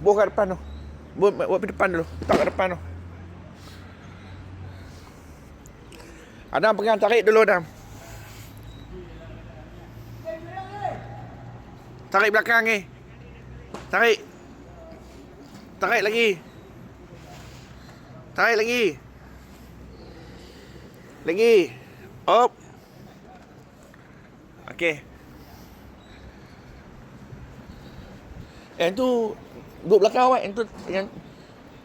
Buah kat depan tu. Buat pergi depan dulu. Letak kat depan tu. Adam pegang, tarik dulu Adam. Tarik belakang ni. Tarik. Tarik lagi. Tarik lagi. Lagi. Op. Okey. Yang tu duduk belakang awak. Yang tu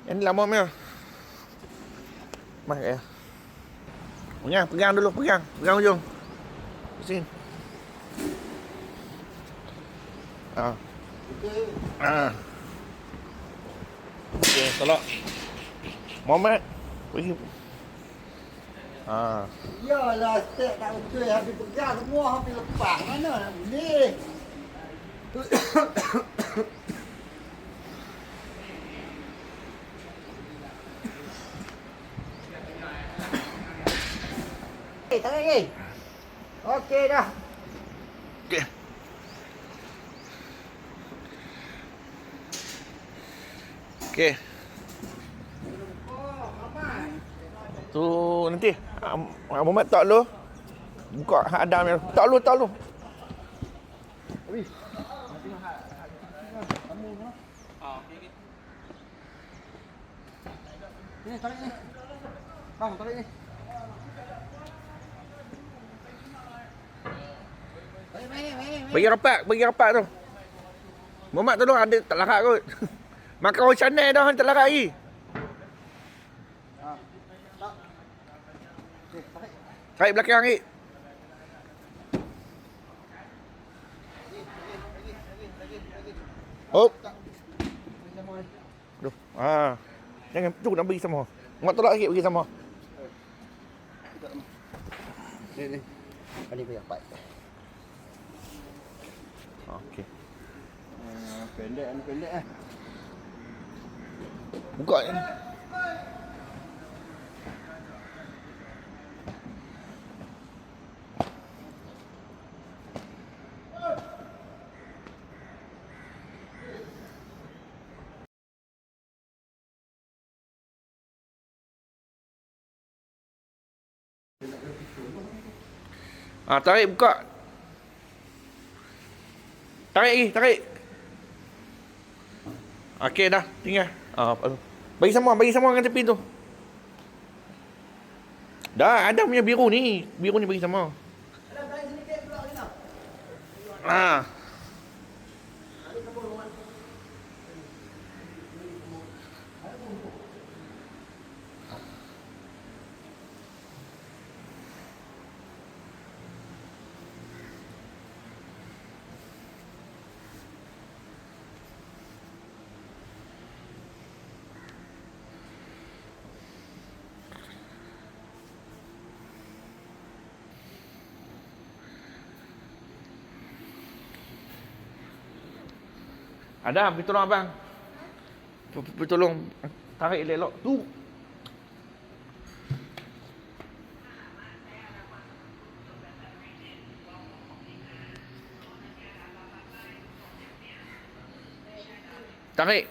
yang lama punya. Mak ya. Pegang dulu, pegang ujung. Sini. Okey, tolak. Muhammad. Pergi. Yalah, stek tak betul habis pegang semua habis lepas. Mana nak boleh? Tarik lagi. Okey dah. Okey. Okey. Tu nanti Muhammad tak lu. Buka hak Adam ni. Tak lu. Oi. Ni tarik ni. Bang, tarik ni. Bagi rapat tu. Muhammad tolong ada tak larat kot. Makan orang Chanel dah tak larat lagi. Tarik belakang ni. Hop. Aduh. Jangan tu nak bagi sama. Muhammad tolak sikit bagi sama. Ni. Ini kau dapat. Okey. Pendek eh. Buka ni. Tarik, buka. Tarik. Okey dah, tinggal. Bagi sama dengan tepi tu. Dah, ada punya biru ni. Biru ni bagi sama. Ada tarik sedikit pula ni tau. Ada, pergi tolong abang. Pergi tolong tarik elok tu. Tarik.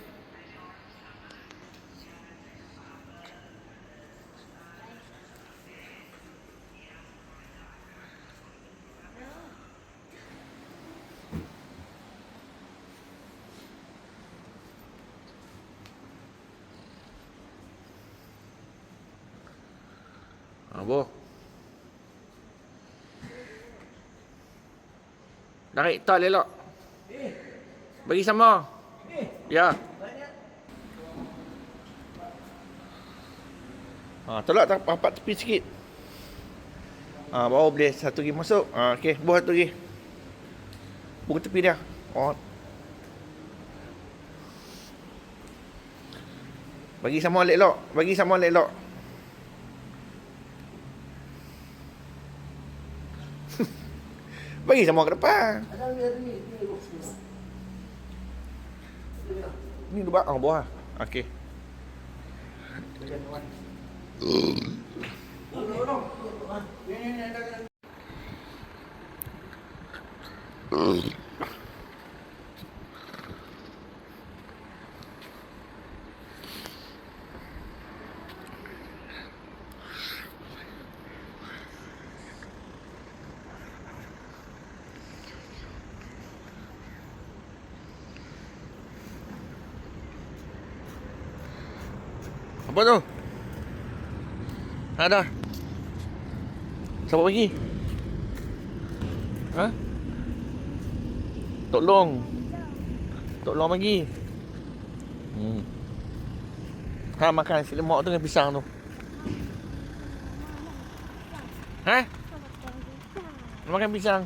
Boh. Tarik tak elok. Bagi sama. Ya. Tolak rapat tepi sikit. Baru boleh satu lagi masuk. Okey, buat satu lagi. Buka tepi dia. Bagi sama elok. Bagi sama ke depan. Ni dua bawah. Okey. Apa tu? Ada. Siapa bagi? Ha? Tolong. Tolong bagi. Ha, makan nasi lemak tu dengan pisang tu. Ha? Makan pisang.